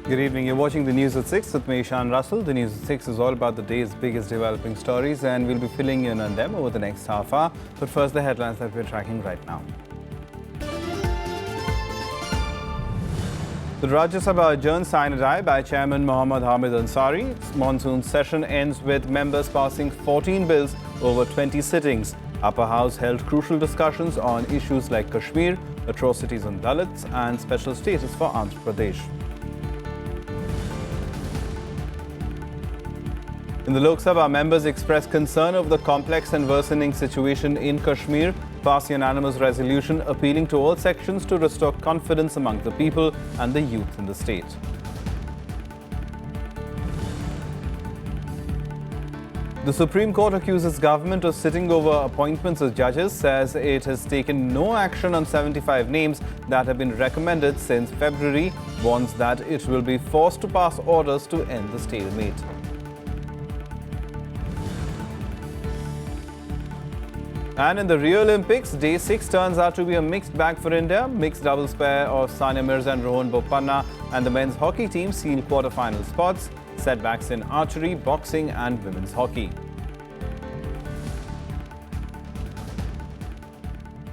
Good evening. You're watching the News at 6 with me, Ishan Russell. The News at 6 is all about the day's biggest developing stories, and we'll be filling in on them over the next half hour. But first, the headlines that we're tracking right now. The Rajya Sabha adjourns sine die by Chairman Mohammad Hamid Ansari. Monsoon session ends with members passing 14 bills over 20 sittings. Upper House held crucial discussions on issues like Kashmir, atrocities on Dalits, and special status for Andhra Pradesh. In the Lok Sabha, members expressed concern over the complex and worsening situation in Kashmir, passed a unanimous resolution appealing to all sections to restore confidence among the people and the youth in the state. The Supreme Court accuses government of sitting over appointments of judges, says it has taken no action on 75 names that have been recommended since February, warns that it will be forced to pass orders to end the stalemate. And in the Rio Olympics, Day 6 turns out to be a mixed bag for India. Mixed doubles pair of Sania Mirza and Rohan Bopanna and the men's hockey team seal quarter-final spots. Setbacks in archery, boxing and women's hockey.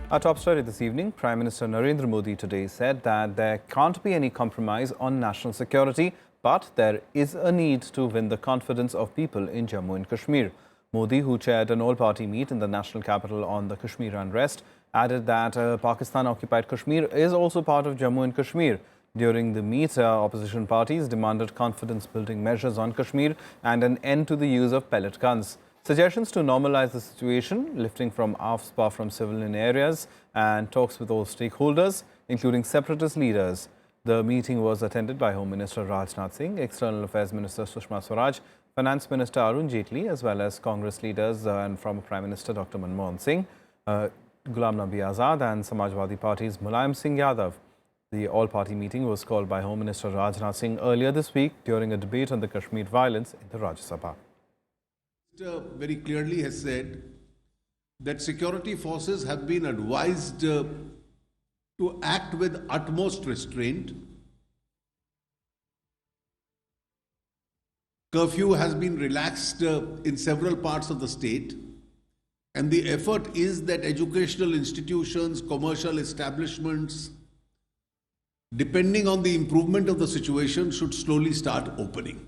Our top story this evening, Prime Minister Narendra Modi today said that there can't be any compromise on national security, but there is a need to win the confidence of people in Jammu and Kashmir. Modi, who chaired an all-party meet in the national capital on the Kashmir unrest, added that Pakistan-occupied Kashmir is also part of Jammu and Kashmir. During the meet, opposition parties demanded confidence-building measures on Kashmir and an end to the use of pellet guns. Suggestions to normalize the situation, lifting from AFSPA from civilian areas, and talks with all stakeholders, including separatist leaders. The meeting was attended by Home Minister Rajnath Singh, External Affairs Minister Sushma Swaraj, Finance Minister Arun Jaitley, as well as Congress leaders and former Prime Minister Dr. Manmohan Singh, Ghulam Nabi Azad and Samajwadi Party's Mulayam Singh Yadav. The all-party meeting was called by Home Minister Rajnath Singh earlier this week during a debate on the Kashmir violence in the Rajya Sabha. Very clearly has said that security forces have been advised to act with utmost restraint. Curfew has been relaxed in several parts of the state, and the effort is that educational institutions, commercial establishments, depending on the improvement of the situation, should slowly start opening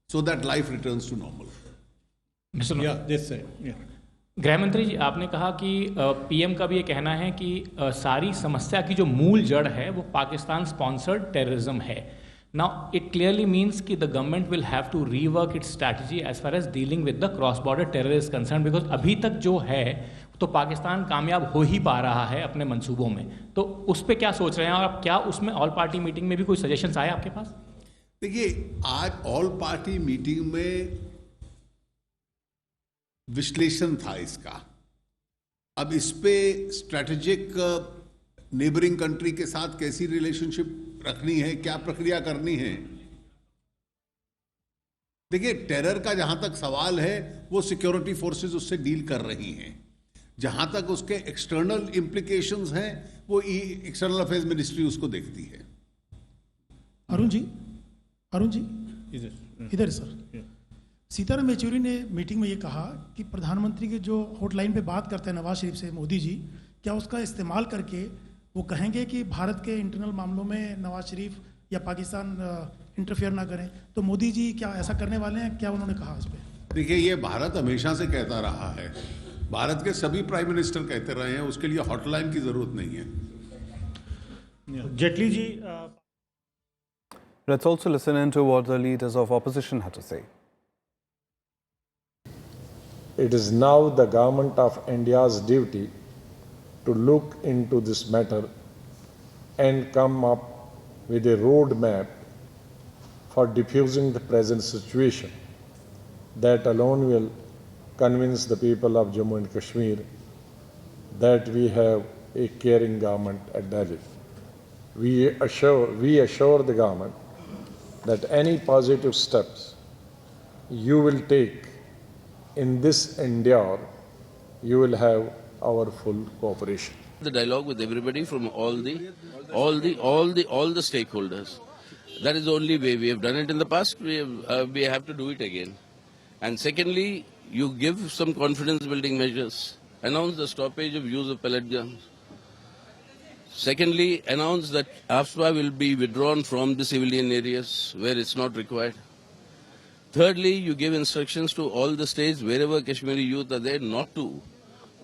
so that life returns to normal. गृह मंत्री जी, आपने कहा कि PM का भी ये कहना है कि सारी समस्या की जो मूल जड़ है वो पाकिस्तान स्पॉन्सर्ड टेररिज्म है. Now, it clearly means that the government will have to rework its strategy as far as dealing with the cross-border terrorists concerned, because अभी तक जो है तो पाकिस्तान कामयाब हो ही पा रहा है अपने मंसूबों में. तो उस पे क्या सोच रहे हैं, और क्या उसमें ऑल पार्टी मीटिंग में भी कोई सजेशंस आए आपके पास? देखिए, आज ऑल पार्टी मीटिंग में विश्लेषण था इसका. अब इस पे स्ट्रेटेजिक नेबरिंग कंट्री के साथ कैसी रिलेशनशिप रखनी है, क्या प्रक्रिया करनी है. देखिए, टेरर का जहां तक सवाल है वो सिक्योरिटी फोर्सेस उससे डील कर रही हैं. जहां तक उसके एक्सटर्नल इम्प्लीकेशंस हैं वो एक्सटर्नल अफेयर्स मिनिस्ट्री उसको देखती है. अरुण जी इधर सर. सीताराम येचुरी ने मीटिंग में ये कहा कि प्रधानमंत्री के जो हॉटलाइन पे बात करते हैं नवाज शरीफ से मोदी जी, क्या उसका इस्तेमाल करके वो कहेंगे कि भारत के इंटरनल मामलों में नवाज शरीफ या पाकिस्तान इंटरफेयर ना करें. तो मोदी जी क्या ऐसा करने वाले हैं, क्या उन्होंने कहा इस पे? देखिए, ये भारत हमेशा से कहता रहा है, भारत के सभी प्राइम मिनिस्टर कहते रहे हैं, उसके लिए हॉटलाइन की जरूरत नहीं है. Jaitley ji. Let's also listen into what the leaders of opposition had to say. It is now the government of India's duty to look into this matter and come up with a roadmap for diffusing the present situation. That alone will convince the people of Jammu and Kashmir that we have a caring government at Delhi. We assure the government that any positive steps you will take in this endeavor, you will have our full cooperation. The dialogue with everybody from all the stakeholders. That is the only way. We have done it in the past. We have to do it again. And secondly, you give some confidence-building measures. Announce the stoppage of use of pellet guns. Secondly, announce that AFSPA will be withdrawn from the civilian areas where it's not required. Thirdly, you give instructions to all the states wherever Kashmiri youth are there not to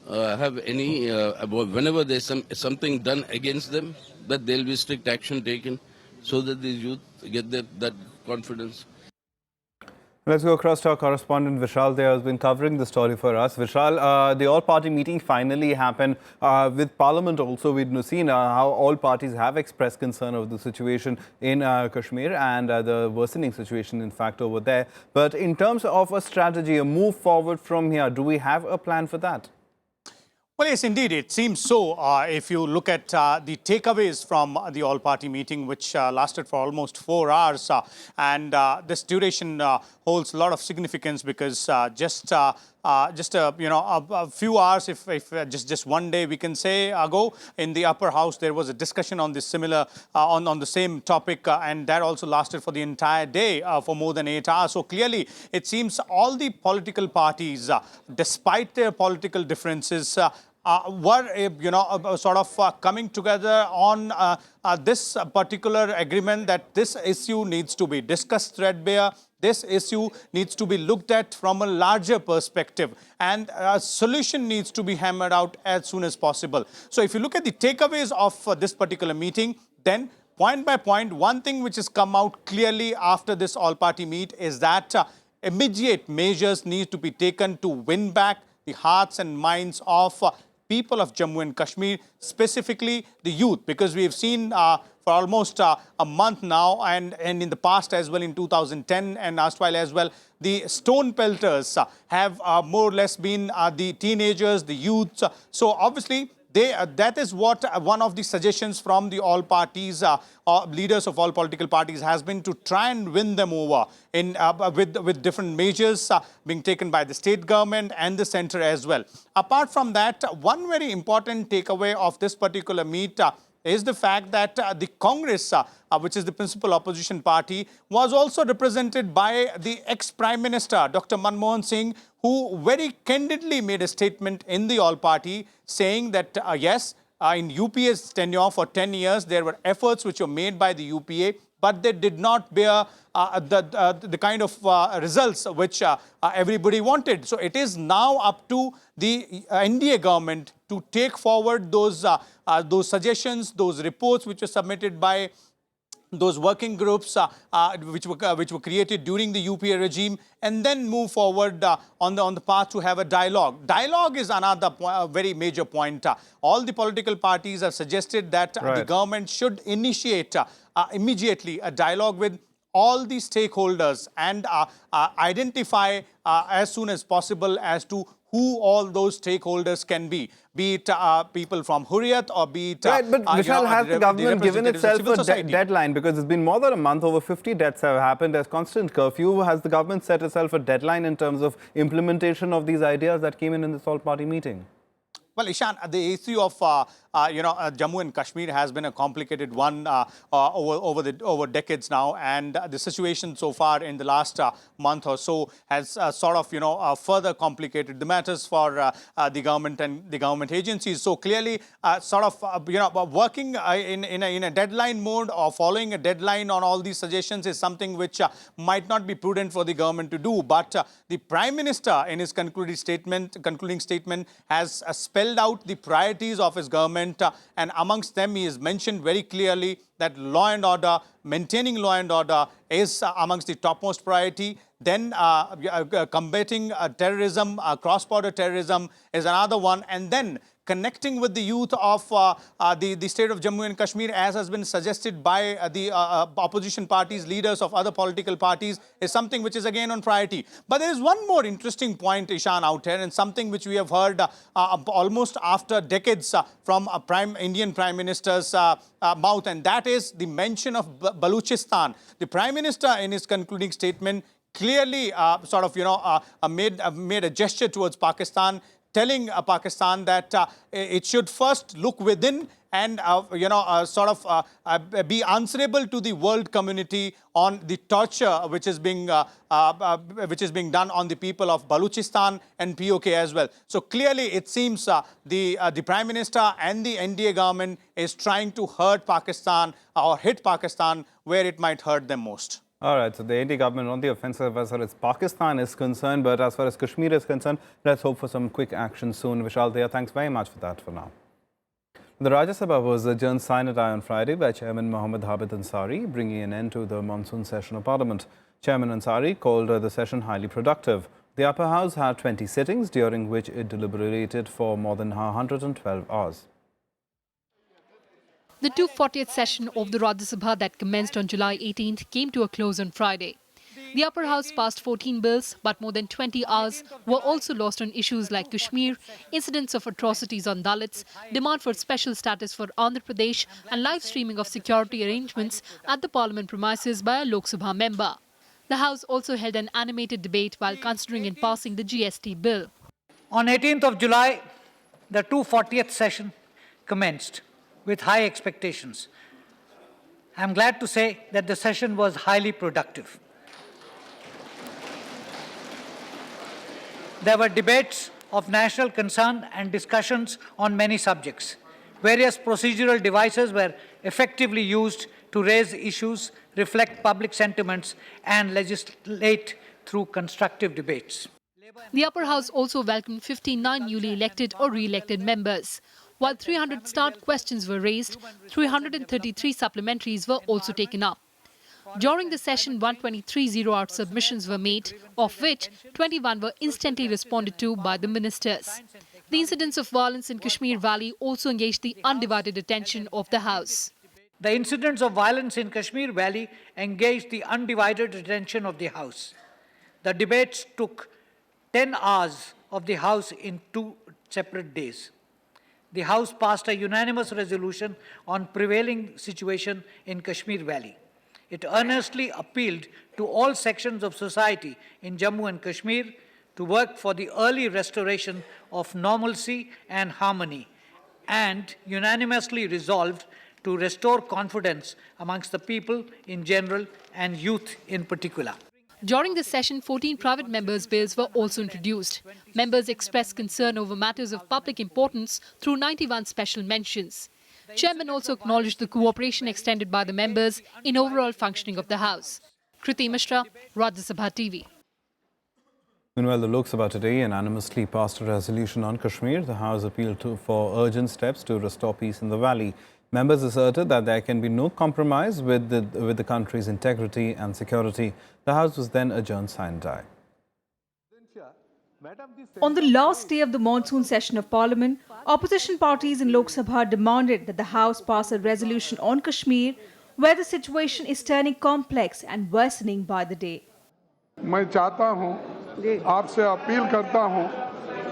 have any, whenever there's something done against them, that there will be strict action taken so that these youth get that confidence. Let's go across to our correspondent Vishal there, who's been covering the story for us. Vishal, the all-party meeting finally happened with Parliament also. We've seen how all parties have expressed concern over the situation in Kashmir and the worsening situation, in fact, over there. But in terms of a strategy, a move forward from here, do we have a plan for that? Well, yes, indeed. It seems so. If you look at the takeaways from the all-party meeting, which lasted for almost 4 hours, and this duration holds a lot of significance because just a few hours, if just one day, we can say ago, in the upper house, there was a discussion on this similar on the same topic, and that also lasted for the entire day for more than 8 hours. So clearly, it seems all the political parties, despite their political differences, were sort of coming together on this particular agreement that this issue needs to be discussed threadbare. This issue needs to be looked at from a larger perspective, and a solution needs to be hammered out as soon as possible. So if you look at the takeaways of this particular meeting, then point by point, one thing which has come out clearly after this all-party meet is that immediate measures need to be taken to win back the hearts and minds of people of Jammu and Kashmir, specifically the youth, because we have seen for almost a month now, and in the past as well, in 2010 and erstwhile as well, the stone pelters have more or less been the teenagers, the youths. So obviously, that is what one of the suggestions from the all parties, leaders of all political parties, has been to try and win them over in with different measures being taken by the state government and the centre as well. Apart from that, one very important takeaway of this particular meet is the fact that the Congress, which is the principal opposition party, was also represented by the ex-Prime Minister, Dr. Manmohan Singh, who very candidly made a statement in the all-party saying that, yes, in UPA's tenure for 10 years, there were efforts which were made by the UPA, but they did not bear the kind of results which everybody wanted. So it is now up to the NDA government to take forward those suggestions, those reports which were submitted by those working groups which were created during the UPA regime, and then move forward on the path to have a dialogue. Dialogue is another very major point. All the political parties have suggested that the government should initiate immediately a dialogue with all the stakeholders and identify as soon as possible as to who all those stakeholders can be it people from Hurriyat or be it... Right, but Vishal, has the government given itself a deadline? Because it's been more than a month, over 50 deaths have happened, there's constant curfew. Has the government set itself a deadline in terms of implementation of these ideas that came in this all-party meeting? Well, Ishan, the issue of Jammu and Kashmir has been a complicated one over decades now, and the situation so far in the last month or so has sort of further complicated the matters for the government and the government agencies. So clearly, sort of working in a deadline mode or following a deadline on all these suggestions is something which might not be prudent for the government to do. But the Prime Minister, in his concluding statement, has spelled out the priorities of his government, and amongst them he has mentioned very clearly that law and order, maintaining law and order is amongst the topmost priority. Then combating terrorism, cross-border terrorism is another one, and then connecting with the youth of the state of Jammu and Kashmir, as has been suggested by the opposition parties, leaders of other political parties, is something which is again on priority. But there is one more interesting point, Ishan, out here, and something which we have heard almost after decades from Indian Prime Minister's mouth, and that is the mention of Baluchistan. The Prime Minister, in his concluding statement, clearly sort of made a gesture towards Pakistan, telling Pakistan that it should first look within and be answerable to the world community on the torture which is being done on the people of Baluchistan and POK as well. So clearly it seems the Prime Minister and the NDA government is trying to hurt Pakistan or hit Pakistan where it might hurt them most. All right, so the Indian government on the offensive as far as Pakistan is concerned, but as far as Kashmir is concerned, let's hope for some quick action soon. Vishal Daya, thanks very much for that for now. The Rajya Sabha was adjourned sine die on Friday by Chairman Mohammad Habib Ansari, bringing an end to the monsoon session of Parliament. Chairman Ansari called the session highly productive. The upper house had 20 sittings, during which it deliberated for more than 112 hours. The 240th session of the Rajya Sabha that commenced on July 18th came to a close on Friday. The upper house passed 14 bills, but more than 20 hours were also lost on issues like Kashmir, incidents of atrocities on Dalits, demand for special status for Andhra Pradesh and live streaming of security arrangements at the parliament premises by a Lok Sabha member. The House also held an animated debate while considering and passing the GST bill. On 18th of July, the 240th session commenced with high expectations. I'm glad to say that the session was highly productive. There were debates of national concern and discussions on many subjects. Various procedural devices were effectively used to raise issues, reflect public sentiments, and legislate through constructive debates. The upper house also welcomed 59 newly elected or re-elected members. While 300 start questions were raised, 333 supplementaries were also taken up. During the session, 123 zero-hour submissions were made, of which 21 were instantly responded to by the ministers. The incidents of violence in Kashmir Valley also engaged the undivided attention of the House. The incidents of violence in Kashmir Valley engaged the undivided attention of the House. The debates took 10 hours of the House in 2 separate days. The House passed a unanimous resolution on prevailing situation in Kashmir Valley. It earnestly appealed to all sections of society in Jammu and Kashmir to work for the early restoration of normalcy and harmony, and unanimously resolved to restore confidence amongst the people in general and youth in particular. During the session, 14 private members' bills were also introduced. Members expressed concern over matters of public importance through 91 special mentions. Chairman also acknowledged the cooperation extended by the members in overall functioning of the House. Kriti Mishra, Rajya Sabha TV. Meanwhile, the Lok Sabha today unanimously passed a resolution on Kashmir. The House appealed for urgent steps to restore peace in the valley. Members asserted that there can be no compromise with the country's integrity and security. The House was then adjourned sine die. On the last day of the monsoon session of Parliament, opposition parties in Lok Sabha demanded that the House pass a resolution on Kashmir, where the situation is turning complex and worsening by the day. मैं चाहता हूं, आपसे appeal करता हूं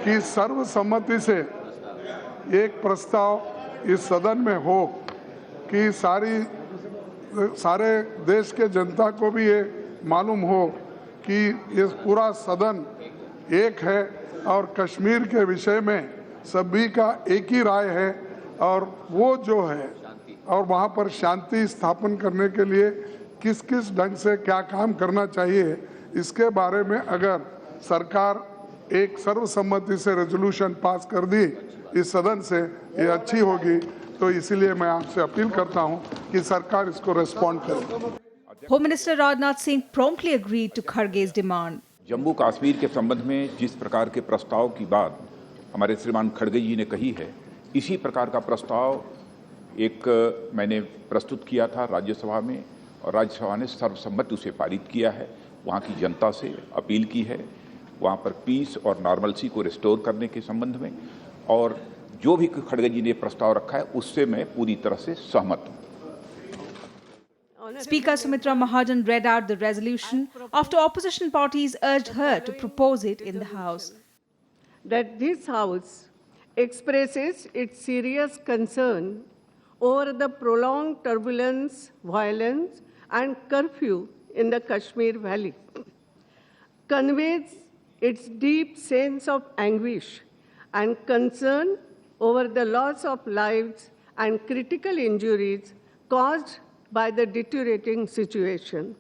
कि सर्वसम्मति से एक प्रस्ताव इस सदन में हो कि सारे देश के जनता को भी ये मालूम हो कि ये पूरा सदन एक है और कश्मीर के विषय में सभी का एक ही राय है, और वो जो है और वहाँ पर शांति स्थापन करने के लिए किस किस ढंग से क्या काम करना चाहिए, इसके बारे में अगर सरकार एक सर्वसम्मति से रेजोल्यूशन पास कर दी इस सदन से, ये अच्छी होगी। तो इसीलिए मैं आपसे अपील करता हूं कि सरकार इसको रेस्पॉन्ड करे। Home Minister Rajnath Singh promptly agreed to Kharge's demand. Jammu Kashmir के संबंध में जिस प्रकार के प्रस्ताव की बात हमारे श्रीमान खड़गे जी ने कही है, इसी प्रकार का प्रस्ताव एक मैंने प्रस्तुत किया था राज्यसभा में, और राज्यसभा ने सर्वसम्मति उसे पारित किया है। वहाँ की जनता से अपील की है वहाँ पर पीस और नॉर्मलसी को रिस्टोर करने के संबंध में, और जो भी खड़गे जी ने प्रस्ताव रखा है उससे मैं पूरी तरह से सहमत हूँ। Speaker Sumitra Mahajan read out the resolution after opposition parties urged her to propose it in the House. That this House expresses its serious concern over the prolonged turbulence, violence and curfew in the Kashmir Valley, conveys its deep sense of anguish and concern over the loss of lives and critical injuries caused by the deteriorating situation.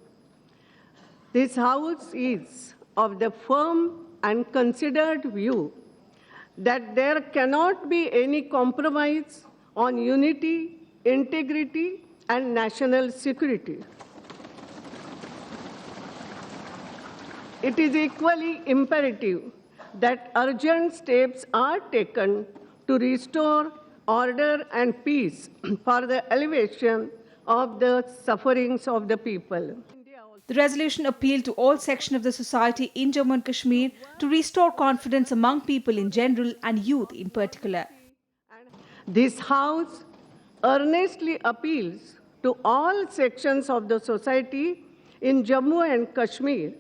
This House is of the firm and considered view that there cannot be any compromise on unity, integrity, and national security. It is equally imperative that urgent steps are taken to restore order and peace for the alleviation of the sufferings of the people. The resolution appealed to all sections of the society in Jammu and Kashmir to restore confidence among people in general and youth in particular. This House earnestly appeals to all sections of the society in Jammu and Kashmir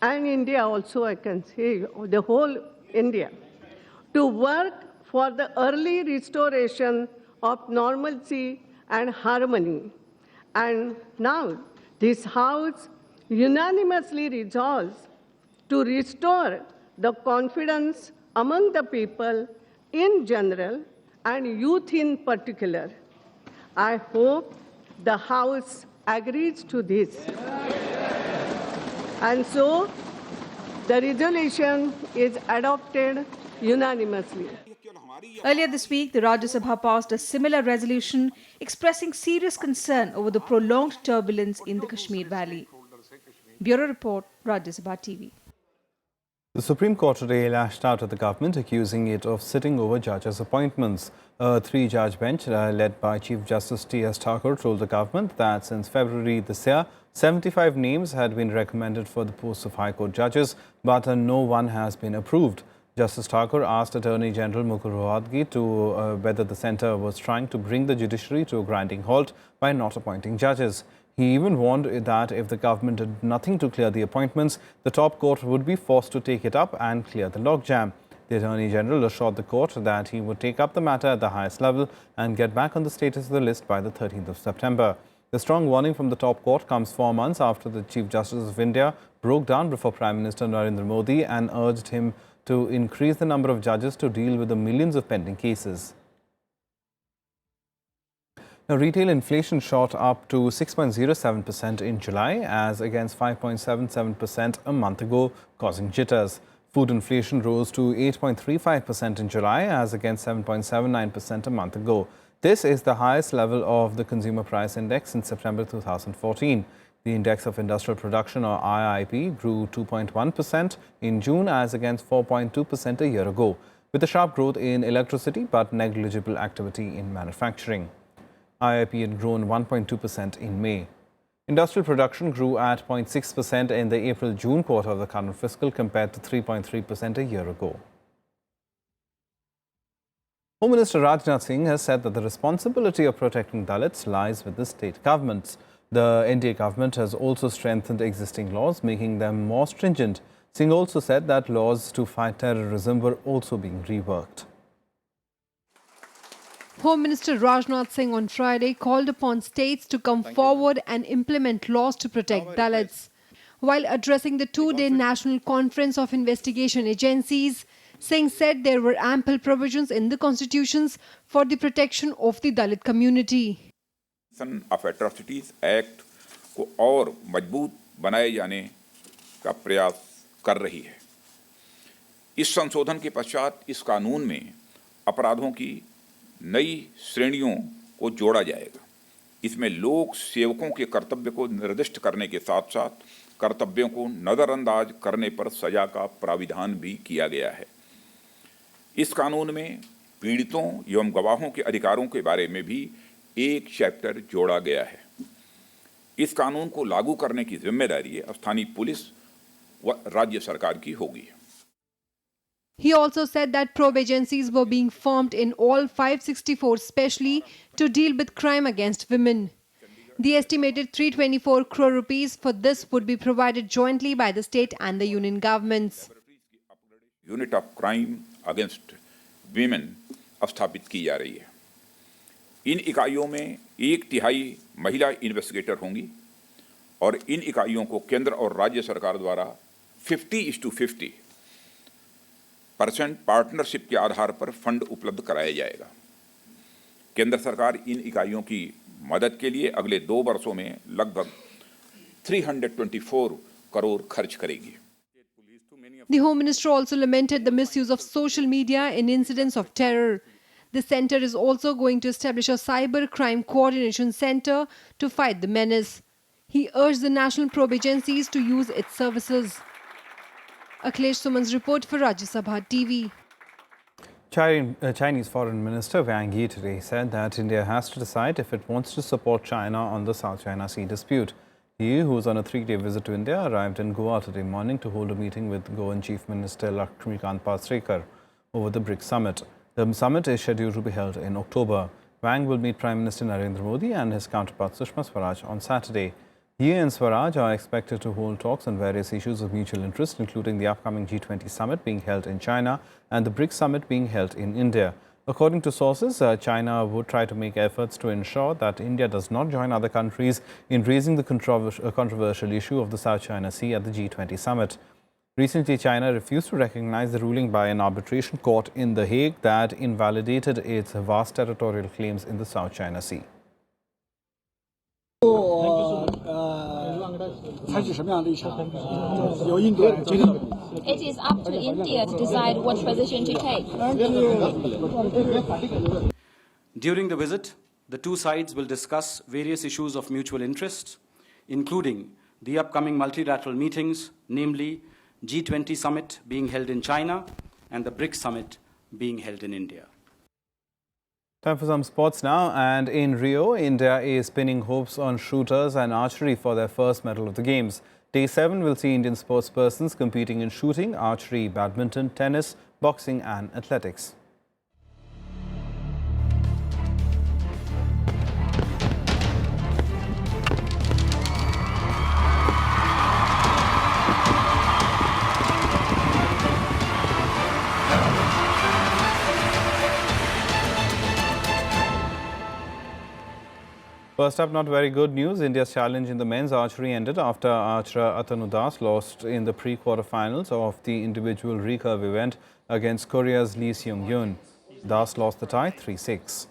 and India also, I can say, the whole India, to work for the early restoration of normalcy and harmony. And now, this House unanimously resolves to restore the confidence among the people in general and youth in particular. I hope the House agrees to this. And so, the resolution is adopted unanimously. Earlier this week, the Rajya Sabha passed a similar resolution expressing serious concern over the prolonged turbulence in the Kashmir Valley. Bureau Report, Rajya Sabha TV. The Supreme Court today lashed out at the government, accusing it of sitting over judges' appointments. A three-judge bench led by Chief Justice T.S. Thakur told the government that since February this year, 75 names had been recommended for the posts of High Court judges, but no one has been approved. Justice Thakur asked Attorney General Mukul Rohatgi to whether the centre was trying to bring the judiciary to a grinding halt by not appointing judges. He even warned that if the government did nothing to clear the appointments, the top court would be forced to take it up and clear the logjam. The Attorney General assured the court that he would take up the matter at the highest level and get back on the status of the list by the 13th of September. The strong warning from the top court comes 4 months after the Chief Justice of India broke down before Prime Minister Narendra Modi and urged him to increase the number of judges to deal with the millions of pending cases. Now, retail inflation shot up to 6.07% in July as against 5.77% a month ago, causing jitters. Food inflation rose to 8.35% in July as against 7.79% a month ago. This is the highest level of the Consumer Price Index since September 2014. The Index of Industrial Production, or IIP, grew 2.1% in June as against 4.2% a year ago, with a sharp growth in electricity but negligible activity in manufacturing. IIP had grown 1.2% in May. Industrial production grew at 0.6% in the April-June quarter of the current fiscal compared to 3.3% a year ago. Home Minister Rajnath Singh has said that the responsibility of protecting Dalits lies with the state governments. The NDA government has also strengthened existing laws, making them more stringent. Singh also said that laws to fight terrorism were also being reworked. Home Minister Rajnath Singh on Friday called upon states to come forward and implement laws to protect Dalits. While addressing the two-day National Conference of Investigation Agencies, Singh said there were ample provisions in the constitutions for the protection of the Dalit community. Of atrocities act को और मजबूत बनाए जाने का प्रयास कर रही है। इस संशोधन के पश्चात इस कानून में अपराधों की नई श्रेणियों को जोड़ा जाएगा। इसमें लोक सेवकों के कर्तव्य को निर्दिष्ट करने के साथ साथ कर्तव्यों को नजरअंदाज करने पर सजा का प्राविधान भी किया गया है। इस कानून में पीड़ितों एवं गवाहों के अधिकारों के बारे में भी एक चैप्टर जोड़ा गया है। इस कानून को लागू करने की जिम्मेदारी स्थानीय पुलिस व राज्य सरकार की होगी। He also said that probe agencies were being formed in all 564 specially to deal with crime against women. The estimated 324 crore rupees for this would be provided jointly by the state and the union governments. Unit of crime against women स्थापित की जा रही है। इन इकाइयों में 1/3 महिला investigator होंगी और इन इकाइयों को केंद्र और राज्य सरकार द्वारा 50:50 पार्टनरशिप के आधार पर फंड उपलब्ध कराया जाएगा। केंद्र सरकार इन इकाइयों की मदद के लिए अगले 2 वर्षों में लगभग 324 करोड़ खर्च करेगी। The Home Minister also lamented the misuse of social media in incidents of terror. The centre is also going to establish a cyber crime coordination centre to fight the menace. He urged the national probe agencies to use its services. Akhilesh Suman's report for Rajya Sabha TV. Chinese Foreign Minister Wang Yi today said that India has to decide if it wants to support China on the South China Sea dispute. Yi, who is on a 3-day visit to India, arrived in Goa today morning to hold a meeting with Goan Chief Minister Lakshmikant Pasrekar over the BRICS summit. The summit is scheduled to be held in October. Wang will meet Prime Minister Narendra Modi and his counterpart Sushma Swaraj on Saturday. Yi and Swaraj are expected to hold talks on various issues of mutual interest, including the upcoming G20 summit being held in China and the BRICS summit being held in India. According to sources, China would try to make efforts to ensure that India does not join other countries in raising the controversial issue of the South China Sea at the G20 summit. Recently, China refused to recognize the ruling by an arbitration court in The Hague that invalidated its vast territorial claims in the South China Sea. It is up to India to decide what position to take. During the visit, the two sides will discuss various issues of mutual interest, including the upcoming multilateral meetings, namely G20 summit being held in China and the BRICS summit being held in India. Time for some sports now, and in Rio, India is pinning hopes on shooters and archery for their first medal of the Games. Day 7 will see Indian sportspersons competing in shooting, archery, badminton, tennis, boxing and athletics. First up, not very good news. India's challenge in the men's archery ended after archer Atanu Das lost in the pre-quarterfinals of the individual recurve event against Korea's Lee Seung-yoon. Das lost the tie 3-6.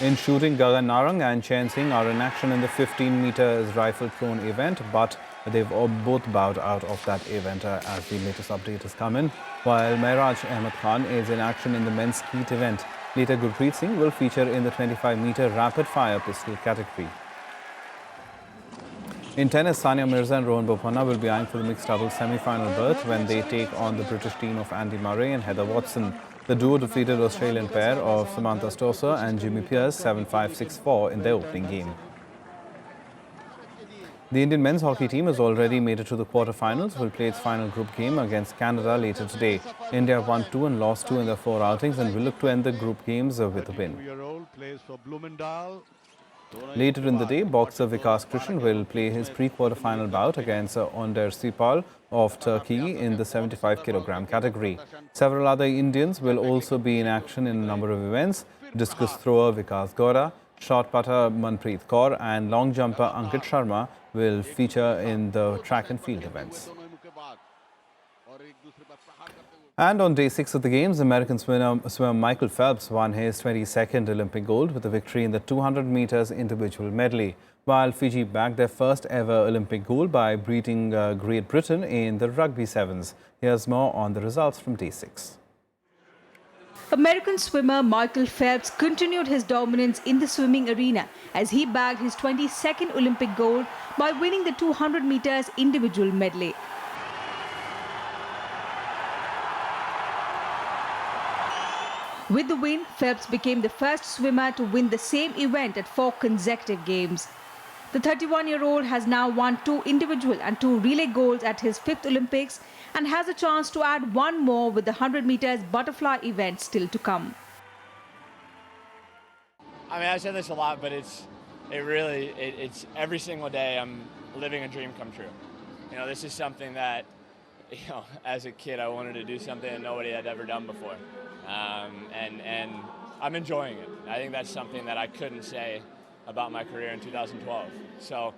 In shooting, Gagan Narang and Chen Singh are in action in the 15 meters rifle thrown event, but they've both bowed out of that event as the latest update has come in, while Mehraj Ahmed Khan is in action in the men's skeet event. Later, Gurpreet Singh will feature in the 25-meter rapid-fire pistol category. In tennis, Sania Mirza and Rohan Bopanna will be eyeing for the mixed doubles semi-final berth when they take on the British team of Andy Murray and Heather Watson. The duo defeated Australian pair of Samantha Stosur and Jimmy Pierce 7-5, 6-4 in their opening game. The Indian men's hockey team has already made it to the quarterfinals. Will play its final group game against Canada later today. India won 2 and lost 2 in their 4 outings and will look to end the group games with a win. Later in the day, boxer Vikas Krishan will play his pre-quarterfinal bout against Önder Sipal of Turkey in the 75-kilogram category. Several other Indians will also be in action in a number of events. Discus thrower Vikas Gora, shot putter Manpreet Kaur and long jumper Ankit Sharma will feature in the track and field events. And on day 6 of the Games, American swimmer Michael Phelps won his 22nd Olympic gold with a victory in the 200 meters individual medley, while Fiji bagged their first ever Olympic gold by beating Great Britain in the rugby sevens. Here's more on the results from day 6. American swimmer Michael Phelps continued his dominance in the swimming arena as he bagged his 22nd Olympic gold by winning the 200 meters individual medley. With the win, Phelps became the first swimmer to win the same event at 4 consecutive games. The 31-year-old has now won 2 individual and 2 relay golds at his 5th Olympics and has a chance to add 1 more with the 100 meters butterfly event still to come. I mean, I say this a lot, but it's every single day I'm living a dream come true. You know, this is something that, you know, as a kid I wanted to do something that nobody had ever done before. And I'm enjoying it. I think that's something that I couldn't say about my career in 2012. So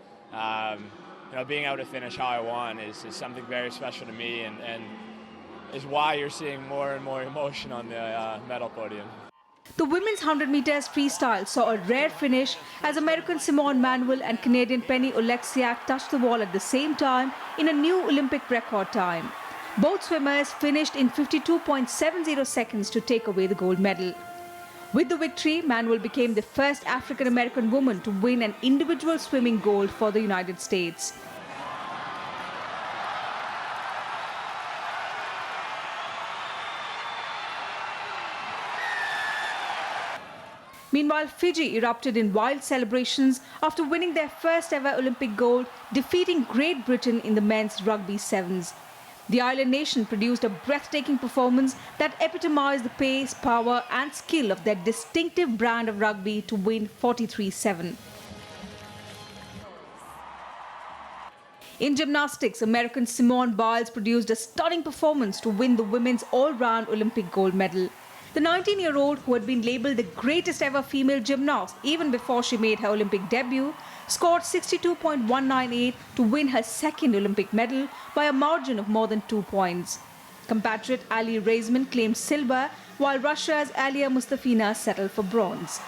being able to finish how I won is something very special to me, and is why you're seeing more and more emotion on the medal podium. The women's 100 meters freestyle saw a rare finish as American Simone Manuel and Canadian Penny Oleksiak touched the wall at the same time in a new Olympic record time. Both swimmers finished in 52.70 seconds to take away the gold medal. With the victory, Manuel became the first African-American woman to win an individual swimming gold for the United States. Meanwhile, Fiji erupted in wild celebrations after winning their first ever Olympic gold, defeating Great Britain in the men's rugby sevens. The island nation produced a breathtaking performance that epitomized the pace, power and skill of their distinctive brand of rugby to win 43-7. In gymnastics, American Simone Biles produced a stunning performance to win the women's all-round Olympic gold medal. The 19-year-old, who had been labelled the greatest ever female gymnast even before she made her Olympic debut, scored 62.198 to win her second Olympic medal by a margin of more than 2 points. Compatriot Ali Raisman claimed silver, while Russia's Alia Mustafina settled for bronze.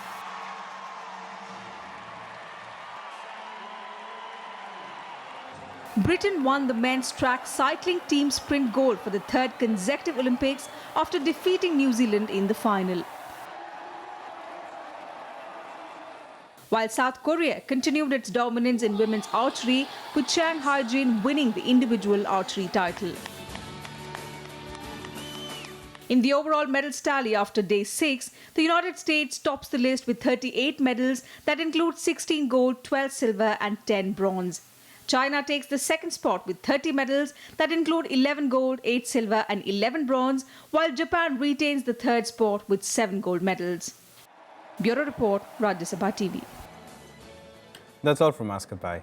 Britain won the men's track cycling team sprint gold for the third consecutive Olympics after defeating New Zealand in the final. While South Korea continued its dominance in women's archery, with Chang Hae-jin winning the individual archery title. In the overall medals tally after day 6, the United States tops the list with 38 medals that include 16 gold, 12 silver and 10 bronze. China takes the second spot with 30 medals that include 11 gold, 8 silver and 11 bronze, while Japan retains the third spot with 7 gold medals. Bureau Report, Rajya Sabha TV. That's all from us. Goodbye.